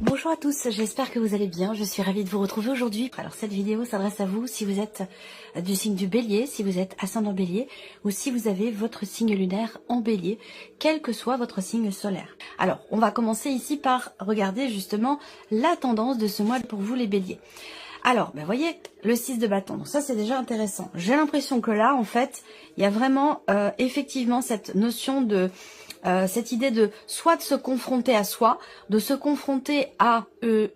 Bonjour à tous, j'espère que vous allez bien, je suis ravie de vous retrouver aujourd'hui. Alors cette vidéo s'adresse à vous si vous êtes du signe du Bélier, si vous êtes ascendant Bélier ou si vous avez votre signe lunaire en Bélier, quel que soit votre signe solaire. Alors on va commencer ici par regarder justement la tendance de ce mois pour vous les Béliers. Alors, vous voyez, le 6 de bâton, donc ça c'est déjà intéressant. J'ai l'impression que là, en fait, il y a vraiment effectivement cette notion de... cette idée de soit de se confronter à soi, de se confronter à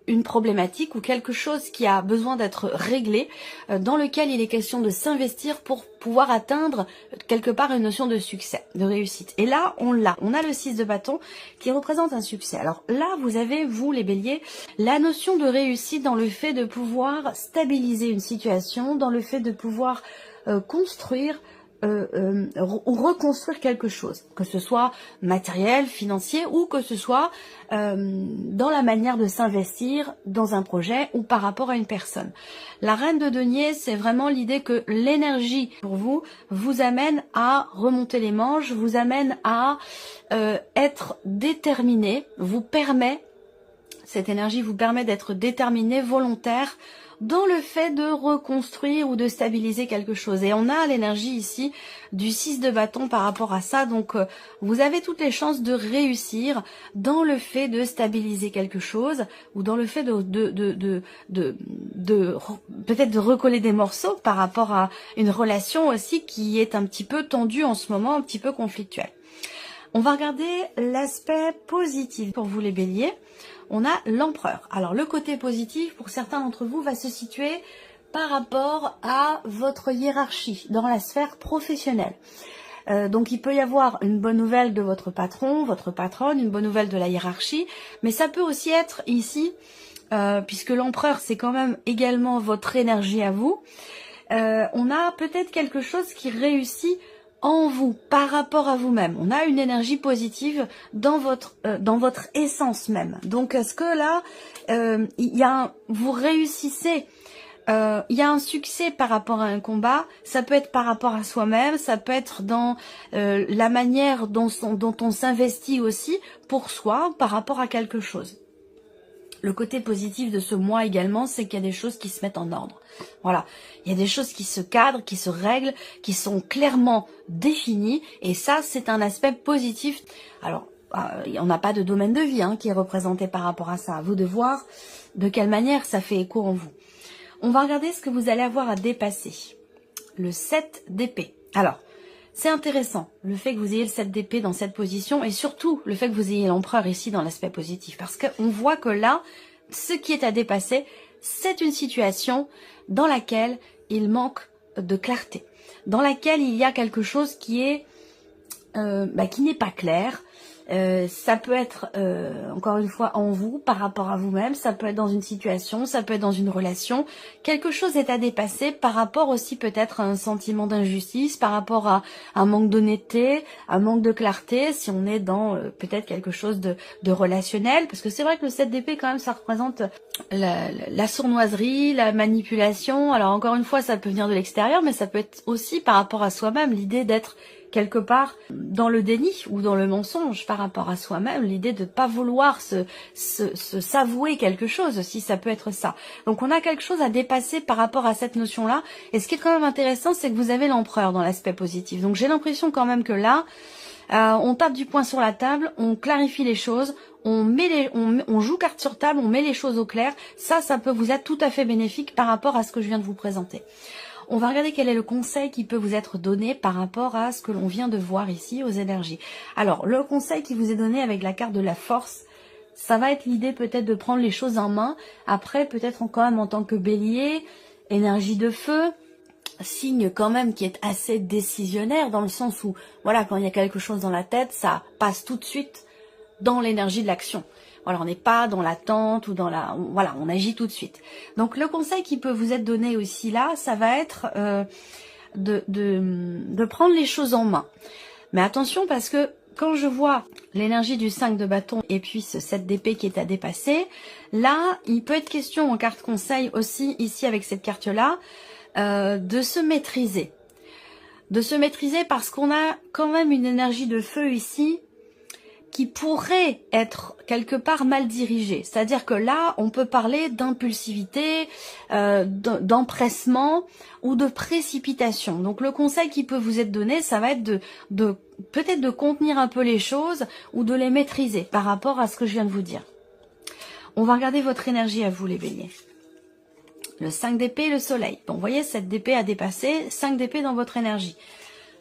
une problématique ou quelque chose qui a besoin d'être réglé, dans lequel il est question de s'investir pour pouvoir atteindre quelque part une notion de succès, de réussite. Et là, on a le 6 de bâton qui représente un succès. Alors là, vous avez, vous les béliers, la notion de réussite dans le fait de pouvoir stabiliser une situation, dans le fait de pouvoir construire ou reconstruire quelque chose, que ce soit matériel, financier ou que ce soit dans la manière de s'investir dans un projet ou par rapport à une personne. La reine de denier, c'est vraiment l'idée que l'énergie pour vous vous amène à remonter les manches, vous amène à être déterminé, cette énergie vous permet d'être déterminé, volontaire, dans le fait de reconstruire ou de stabiliser quelque chose. Et on a l'énergie ici du 6 de bâton par rapport à ça. Donc, vous avez toutes les chances de réussir dans le fait de stabiliser quelque chose ou dans le fait peut-être de recoller des morceaux par rapport à une relation aussi qui est un petit peu tendue en ce moment, un petit peu conflictuelle. On va regarder l'aspect positif pour vous les béliers. On a l'empereur. Alors le côté positif pour certains d'entre vous va se situer par rapport à votre hiérarchie dans la sphère professionnelle. Donc il peut y avoir une bonne nouvelle de votre patron, votre patronne, une bonne nouvelle de la hiérarchie, mais ça peut aussi être ici, puisque l'empereur c'est quand même également votre énergie à vous, on a peut-être quelque chose qui réussit en vous, par rapport à vous-même. On a une énergie positive dans votre essence même. Donc, est-ce que là, vous réussissez, il y a un succès par rapport à un combat, ça peut être par rapport à soi-même, ça peut être dans la manière dont on s'investit aussi pour soi, par rapport à quelque chose. Le côté positif de ce mois également, c'est qu'il y a des choses qui se mettent en ordre. Voilà, il y a des choses qui se cadrent, qui se règlent, qui sont clairement définies. Et ça, c'est un aspect positif. Alors, on n'a pas de domaine de vie qui est représenté par rapport à ça. À vous de voir de quelle manière ça fait écho en vous. On va regarder ce que vous allez avoir à dépasser. Le 7 d'épée. Alors, c'est intéressant, le fait que vous ayez le 7 d'épée dans cette position et surtout le fait que vous ayez l'empereur ici dans l'aspect positif. Parce qu'on voit que là, ce qui est à dépasser, c'est une situation dans laquelle il manque de clarté. Dans laquelle il y a quelque chose qui est qui n'est pas clair. Ça peut être, encore une fois, en vous, par rapport à vous-même, ça peut être dans une situation, ça peut être dans une relation. Quelque chose est à dépasser par rapport aussi peut-être à un sentiment d'injustice, par rapport à un manque d'honnêteté, un manque de clarté, si on est dans peut-être quelque chose de relationnel. Parce que c'est vrai que le 7 d'épée, quand même, ça représente la sournoiserie, la manipulation. Alors encore une fois, ça peut venir de l'extérieur, mais ça peut être aussi par rapport à soi-même, l'idée d'être quelque part dans le déni ou dans le mensonge par rapport à soi-même, l'idée de ne pas vouloir se s'avouer quelque chose aussi, ça peut être ça. Donc on a quelque chose à dépasser par rapport à cette notion-là. Et ce qui est quand même intéressant, c'est que vous avez l'empereur dans l'aspect positif. Donc j'ai l'impression quand même que là, on tape du poing sur la table, on clarifie les choses, on joue carte sur table, on met les choses au clair. Ça peut vous être tout à fait bénéfique par rapport à ce que je viens de vous présenter. On va regarder quel est le conseil qui peut vous être donné par rapport à ce que l'on vient de voir ici aux énergies. Alors, le conseil qui vous est donné avec la carte de la force, ça va être l'idée peut-être de prendre les choses en main. Après, peut-être quand même en tant que bélier, énergie de feu, signe quand même qui est assez décisionnaire dans le sens où, voilà, quand il y a quelque chose dans la tête, ça passe tout de suite dans l'énergie de l'action. Voilà, on n'est pas dans l'attente ou dans la... Voilà, on agit tout de suite. Donc le conseil qui peut vous être donné aussi là, ça va être de prendre les choses en main. Mais attention parce que quand je vois l'énergie du 5 de bâton et puis ce 7 d'épée qui est à dépasser, là, il peut être question en carte conseil aussi, ici avec cette carte-là, de se maîtriser. De se maîtriser parce qu'on a quand même une énergie de feu ici qui pourrait être quelque part mal dirigé. C'est-à-dire que là, on peut parler d'impulsivité, d'empressement ou de précipitation. Donc le conseil qui peut vous être donné, ça va être peut-être de contenir un peu les choses ou de les maîtriser par rapport à ce que je viens de vous dire. On va regarder votre énergie à vous, les béliers. Le 5 d'épée et le soleil. Bon, vous voyez, cette d'épée a dépassé, 5 d'épée dans votre énergie.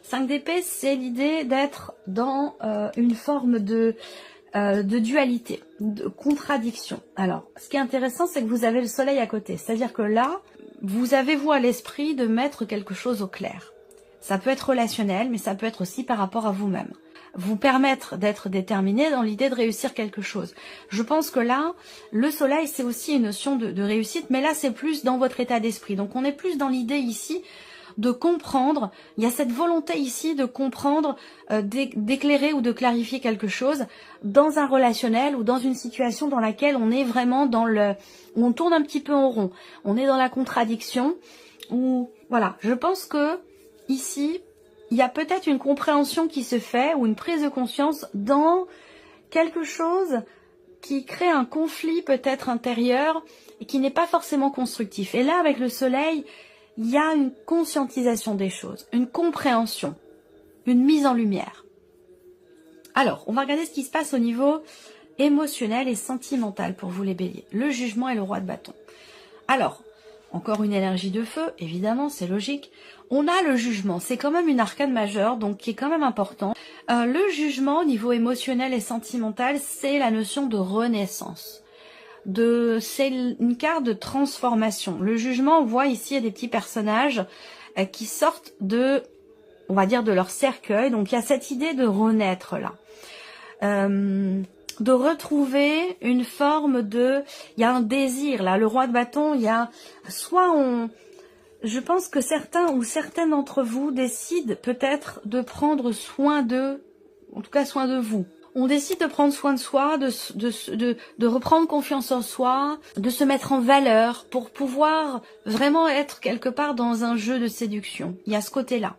5 d'épée, c'est l'idée d'être dans une forme de dualité, de contradiction. Alors, ce qui est intéressant, c'est que vous avez le soleil à côté. C'est-à-dire que là, vous avez, vous, à l'esprit de mettre quelque chose au clair. Ça peut être relationnel, mais ça peut être aussi par rapport à vous-même. Vous permettre d'être déterminé dans l'idée de réussir quelque chose. Je pense que là, le soleil, c'est aussi une notion de réussite, mais là, c'est plus dans votre état d'esprit. Donc, on est plus dans l'idée ici de comprendre, il y a cette volonté ici de comprendre, d'éclairer ou de clarifier quelque chose dans un relationnel ou dans une situation dans laquelle on est vraiment où on tourne un petit peu en rond, on est dans la contradiction, ou voilà, je pense que ici, il y a peut-être une compréhension qui se fait ou une prise de conscience dans quelque chose qui crée un conflit peut-être intérieur et qui n'est pas forcément constructif. Et là, avec le soleil, il y a une conscientisation des choses, une compréhension, une mise en lumière. Alors, on va regarder ce qui se passe au niveau émotionnel et sentimental pour vous les béliers. Le jugement et le roi de bâton. Alors, encore une énergie de feu, évidemment, c'est logique. On a le jugement, c'est quand même une arcane majeure, donc qui est quand même important. Le jugement au niveau émotionnel et sentimental, c'est la notion de renaissance. C'est une carte de transformation. Le jugement, on voit ici, il y a des petits personnages qui sortent on va dire, de leur cercueil. Donc, il y a cette idée de renaître là. De retrouver une forme il y a un désir là. Le roi de bâton, il y a je pense que certains ou certaines d'entre vous décident peut-être de prendre soin en tout cas soin de vous. On décide de prendre soin de soi, de reprendre confiance en soi, de se mettre en valeur pour pouvoir vraiment être quelque part dans un jeu de séduction. Il y a ce côté-là.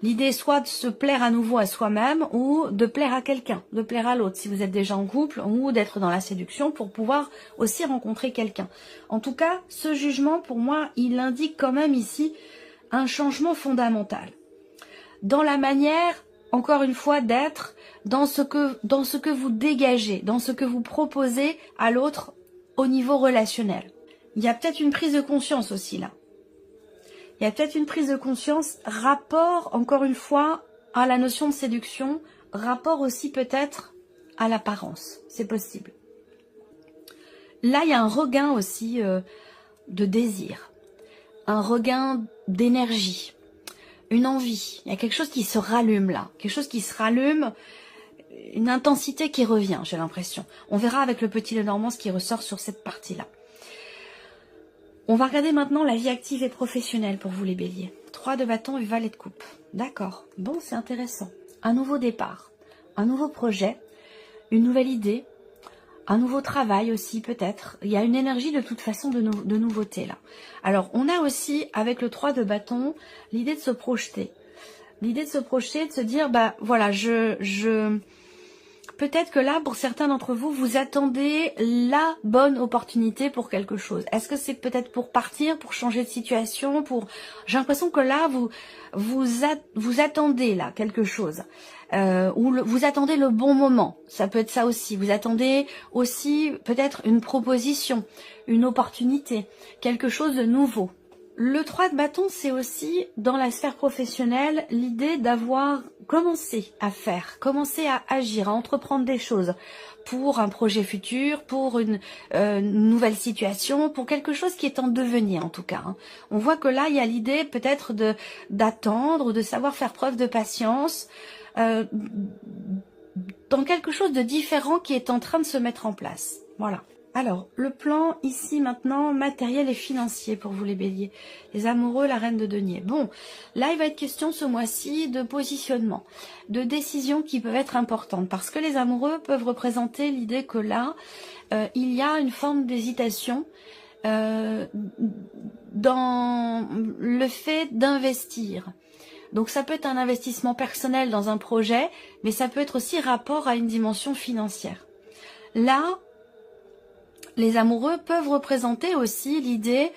L'idée soit de se plaire à nouveau à soi-même ou de plaire à quelqu'un, de plaire à l'autre si vous êtes déjà en couple ou d'être dans la séduction pour pouvoir aussi rencontrer quelqu'un. En tout cas, ce jugement, pour moi, il indique quand même ici un changement fondamental. Dans la manière, encore une fois, d'être dans ce que vous dégagez, dans ce que vous proposez à l'autre au niveau relationnel. Il y a peut-être une prise de conscience aussi là. Il y a peut-être une prise de conscience, rapport, encore une fois, à la notion de séduction, rapport aussi peut-être à l'apparence. C'est possible. Là, il y a un regain aussi de désir, un regain d'énergie, une envie. Il y a quelque chose qui se rallume là, quelque chose qui se rallume, une intensité qui revient, j'ai l'impression. On verra avec le petit Lenormand ce qui ressort sur cette partie-là. On va regarder maintenant la vie active et professionnelle pour vous les béliers. 3 de bâton et valet de coupe. D'accord. Bon, c'est intéressant. Un nouveau départ, un nouveau projet, une nouvelle idée, un nouveau travail aussi peut-être. Il y a une énergie de toute façon de nouveauté là. Alors, on a aussi avec le 3 de bâton l'idée de se projeter. L'idée de se projeter, de se dire, bah voilà, peut-être que là, pour certains d'entre vous, vous attendez la bonne opportunité pour quelque chose. Est-ce que c'est peut-être pour partir, pour changer de situation, J'ai l'impression que là, vous attendez là quelque chose. Vous attendez le bon moment. Ça peut être ça aussi. Vous attendez aussi peut-être une proposition, une opportunité, quelque chose de nouveau. Le 3 de bâton, c'est aussi, dans la sphère professionnelle, l'idée d'avoir commencé à faire, commencé à agir, à entreprendre des choses pour un projet futur, pour une nouvelle situation, pour quelque chose qui est en devenir en tout cas. Hein. On voit que là, il y a l'idée peut-être d'attendre, de savoir faire preuve de patience, dans quelque chose de différent qui est en train de se mettre en place. Voilà. Alors, le plan ici maintenant, matériel et financier pour vous les béliers. Les amoureux, la reine de denier. Bon, là il va être question ce mois-ci de positionnement, de décisions qui peuvent être importantes. Parce que les amoureux peuvent représenter l'idée que là, il y a une forme d'hésitation dans le fait d'investir. Donc ça peut être un investissement personnel dans un projet, mais ça peut être aussi rapport à une dimension financière. Là, les amoureux peuvent représenter aussi l'idée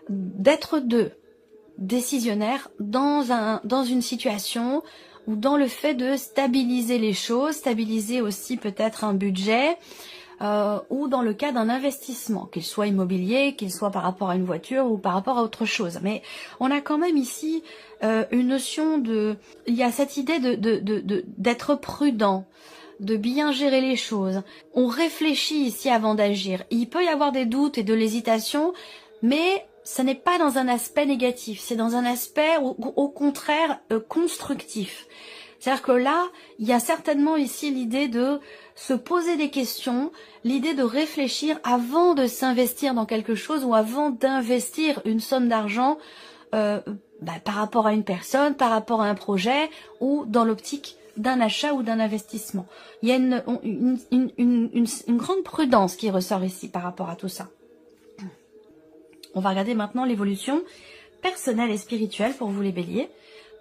d'être deux, décisionnaires dans une situation ou dans le fait de stabiliser les choses, stabiliser aussi peut-être un budget, ou dans le cas d'un investissement, qu'il soit immobilier, qu'il soit par rapport à une voiture ou par rapport à autre chose. Mais on a quand même ici une notion de... Il y a cette idée d'être prudent, de bien gérer les choses. On réfléchit ici avant d'agir. Il peut y avoir des doutes et de l'hésitation, mais ce n'est pas dans un aspect négatif, c'est dans un aspect au contraire constructif. C'est-à-dire que là, il y a certainement ici l'idée de se poser des questions, l'idée de réfléchir avant de s'investir dans quelque chose ou avant d'investir une somme d'argent par rapport à une personne, par rapport à un projet ou dans l'optique d'un achat ou d'un investissement. Il y a une grande prudence qui ressort ici par rapport à tout ça. On va regarder maintenant l'évolution personnelle et spirituelle pour vous les béliers.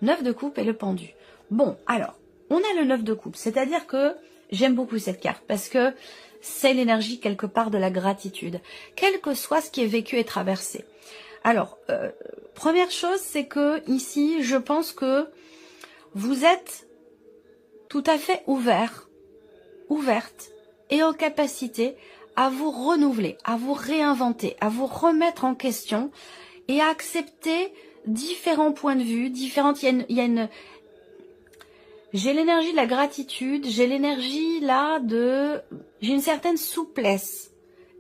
9 de coupe et le pendu. Bon, alors, on a le 9 de coupe, c'est-à-dire que j'aime beaucoup cette carte parce que c'est l'énergie quelque part de la gratitude, quel que soit ce qui est vécu et traversé. Alors, première chose, c'est que ici, je pense que vous êtes tout à fait ouverte et en capacité à vous renouveler, à vous réinventer, à vous remettre en question et à accepter différents points de vue, différentes. J'ai l'énergie de la gratitude, j'ai l'énergie là j'ai une certaine souplesse,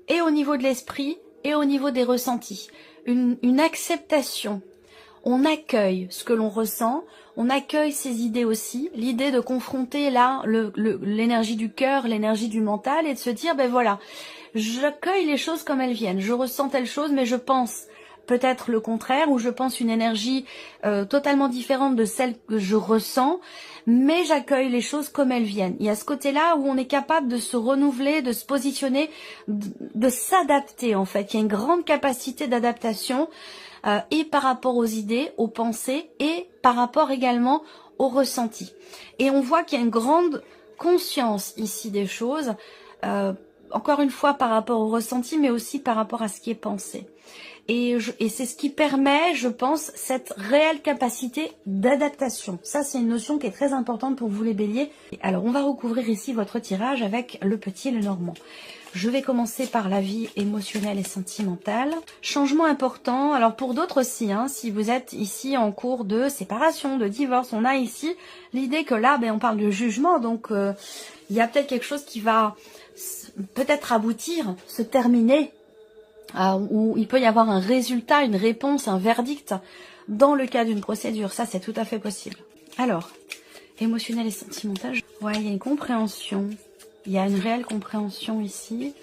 et au niveau de l'esprit, et au niveau des ressentis. Une acceptation. On accueille ce que l'on ressent, on accueille ses idées aussi, l'idée de confronter là l'énergie du cœur, l'énergie du mental, et de se dire, ben voilà, j'accueille les choses comme elles viennent, je ressens telle chose, mais je pense peut-être le contraire, ou je pense une énergie totalement différente de celle que je ressens, mais j'accueille les choses comme elles viennent. Il y a ce côté-là où on est capable de se renouveler, de se positionner, de s'adapter en fait. Il y a une grande capacité d'adaptation et par rapport aux idées, aux pensées et par rapport également aux ressentis. Et on voit qu'il y a une grande conscience ici des choses, encore une fois par rapport aux ressentis, mais aussi par rapport à ce qui est pensé. Et c'est ce qui permet, je pense, cette réelle capacité d'adaptation. Ça, c'est une notion qui est très importante pour vous les béliers. Alors, on va recouvrir ici votre tirage avec le petit et le normand. Je vais commencer par la vie émotionnelle et sentimentale. Changement important. Alors, pour d'autres aussi, hein, si vous êtes ici en cours de séparation, de divorce, on a ici l'idée que là, on parle de jugement. Donc, il y a peut-être quelque chose qui va peut-être aboutir, se terminer, où il peut y avoir un résultat, une réponse, un verdict dans le cas d'une procédure. Ça, c'est tout à fait possible. Alors, émotionnel et sentimental. Ouais, il y a une compréhension. Il y a une réelle compréhension ici.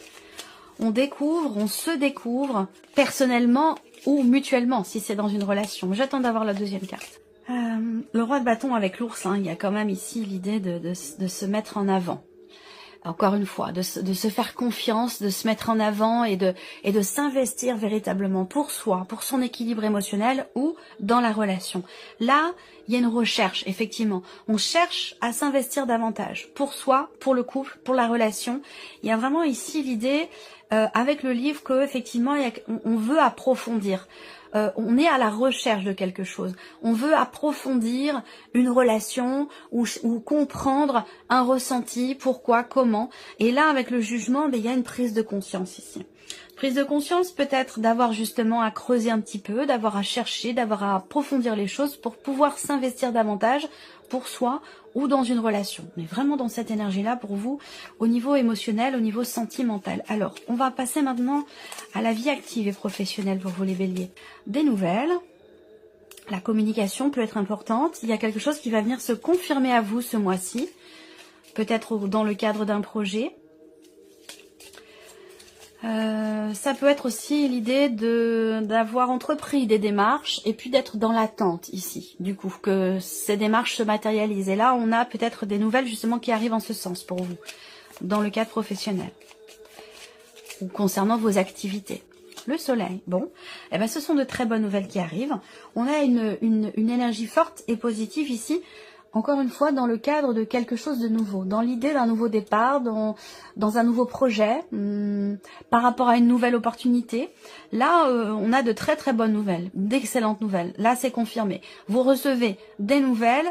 On découvre, on se découvre personnellement ou mutuellement, si c'est dans une relation. J'attends d'avoir la deuxième carte. Le roi de bâton avec l'ours, hein, il y a quand même ici l'idée de se mettre en avant. Encore une fois, de se faire confiance, de se mettre en avant et de s'investir véritablement pour soi, pour son équilibre émotionnel ou dans la relation. Là, il y a une recherche, effectivement. On cherche à s'investir davantage pour soi, pour le couple, pour la relation. Il y a vraiment ici l'idée, avec le livre, que effectivement, on veut approfondir. On est à la recherche de quelque chose. On veut approfondir une relation ou comprendre un ressenti, pourquoi, comment. Et là, avec le jugement, il y a une prise de conscience ici. Prise de conscience peut-être d'avoir justement à creuser un petit peu, d'avoir à chercher, d'avoir à approfondir les choses pour pouvoir s'investir davantage pour soi ou dans une relation. On est vraiment dans cette énergie-là pour vous au niveau émotionnel, au niveau sentimental. Alors, on va passer maintenant à la vie active et professionnelle pour vous les béliers. Des nouvelles. La communication peut être importante. Il y a quelque chose qui va venir se confirmer à vous ce mois-ci. Peut-être dans le cadre d'un projet. Ça peut être aussi l'idée d'avoir entrepris des démarches et puis d'être dans l'attente ici, du coup, que ces démarches se matérialisent. Et là, on a peut-être des nouvelles justement qui arrivent en ce sens pour vous, dans le cadre professionnel ou concernant vos activités. le soleil. Bon, eh ben, ce sont de très bonnes nouvelles qui arrivent. On a une énergie forte et positive ici. Encore une fois, dans le cadre de quelque chose de nouveau, dans l'idée d'un nouveau départ, dans un nouveau projet, par rapport à une nouvelle opportunité. Là, on a de très très bonnes nouvelles, d'excellentes nouvelles. Là, c'est confirmé. Vous recevez des nouvelles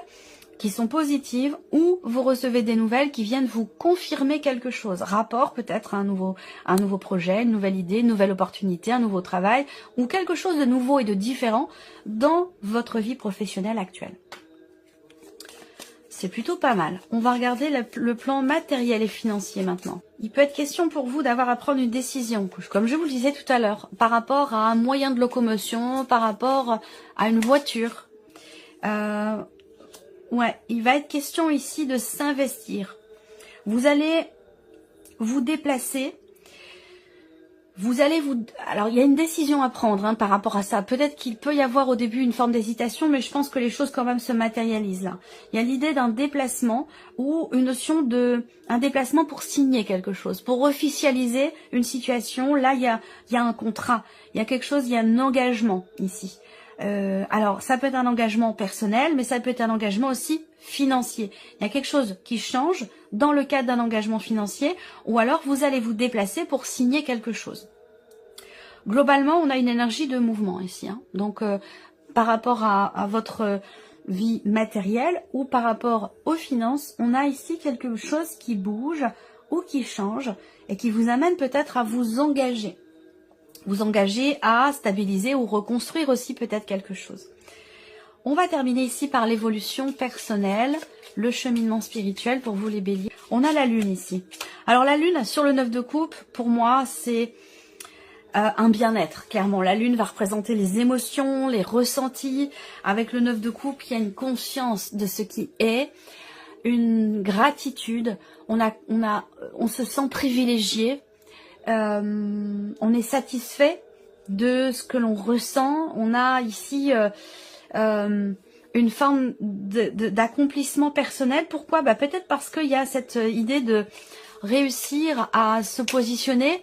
qui sont positives ou vous recevez des nouvelles qui viennent vous confirmer quelque chose. Rapport peut-être à un nouveau projet, une nouvelle idée, une nouvelle opportunité, un nouveau travail ou quelque chose de nouveau et de différent dans votre vie professionnelle actuelle. C'est plutôt pas mal. On va regarder le plan matériel et financier maintenant. Il peut être question pour vous d'avoir à prendre une décision, comme je vous le disais tout à l'heure, par rapport à un moyen de locomotion, par rapport à une voiture. Ouais, il va être question ici de s'investir. Vous allez vous déplacer. Alors, il y a une décision à prendre par rapport à ça. Peut-être qu'il peut y avoir au début une forme d'hésitation, mais je pense que les choses quand même se matérialisent là. Il y a l'idée d'un déplacement ou une notion un déplacement pour signer quelque chose, pour officialiser une situation. Là, il y a un contrat, il y a quelque chose, il y a un engagement ici. Alors, ça peut être un engagement personnel, mais ça peut être un engagement aussi financier. Il y a quelque chose qui change dans le cadre d'un engagement financier, ou alors vous allez vous déplacer pour signer quelque chose. Globalement, on a une énergie de mouvement ici. Donc, par rapport à votre vie matérielle ou par rapport aux finances, on a ici quelque chose qui bouge ou qui change et qui vous amène peut-être à vous engager. Vous engager à stabiliser ou reconstruire aussi peut-être quelque chose. On va terminer ici par l'évolution personnelle, le cheminement spirituel pour vous les béliers. On a la lune ici. Alors la lune sur le 9 de coupe, pour moi c'est un bien-être. Clairement, la lune va représenter les émotions, les ressentis. Avec le 9 de coupe, il y a une conscience de ce qui est, une gratitude. On se sent privilégié. On est satisfait de ce que l'on ressent. On a ici une forme d'accomplissement personnel. Pourquoi? Peut-être parce qu'il y a cette idée de réussir à se positionner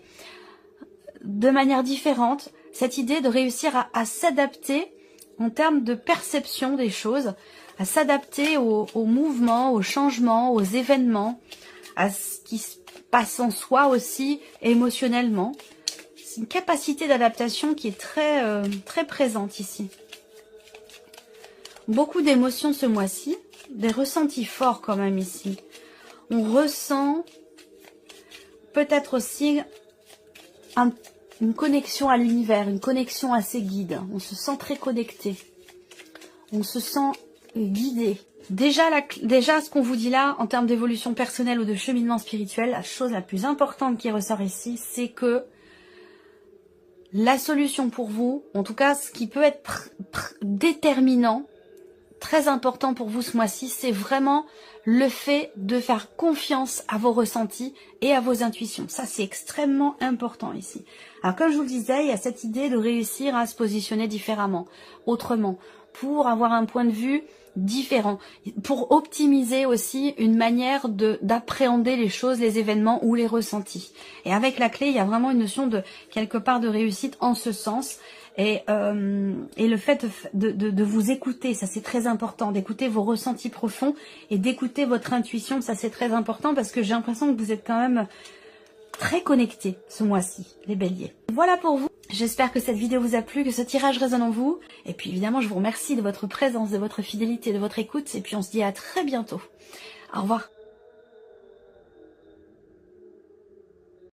de manière différente, cette idée de réussir à s'adapter en termes de perception des choses, à s'adapter aux mouvements, aux changements, aux événements, à ce qui se passe en soi aussi émotionnellement. C'est une capacité d'adaptation qui est très présente ici. Beaucoup d'émotions ce mois-ci, des ressentis forts quand même ici. On ressent peut-être aussi une connexion à l'univers, une connexion à ses guides. On se sent très connecté. On se sent guidé. Déjà, ce qu'on vous dit là, en termes d'évolution personnelle ou de cheminement spirituel, la chose la plus importante qui ressort ici, c'est que la solution pour vous, en tout cas ce qui peut être déterminant, très important pour vous ce mois-ci, c'est vraiment le fait de faire confiance à vos ressentis et à vos intuitions. Ça, c'est extrêmement important ici. Alors, comme je vous le disais, il y a cette idée de réussir à se positionner différemment, autrement, pour avoir un point de vue différent, pour optimiser aussi une manière d'appréhender les choses, les événements ou les ressentis. Et avec la clé, il y a vraiment une notion de quelque part de réussite en ce sens. Et le fait de vous écouter, ça c'est très important, d'écouter vos ressentis profonds et d'écouter votre intuition, ça c'est très important parce que j'ai l'impression que vous êtes quand même très connectés ce mois-ci, les béliers. Voilà pour vous, j'espère que cette vidéo vous a plu, que ce tirage résonne en vous. Et puis évidemment, je vous remercie de votre présence, de votre fidélité, de votre écoute. Et puis on se dit à très bientôt. Au revoir.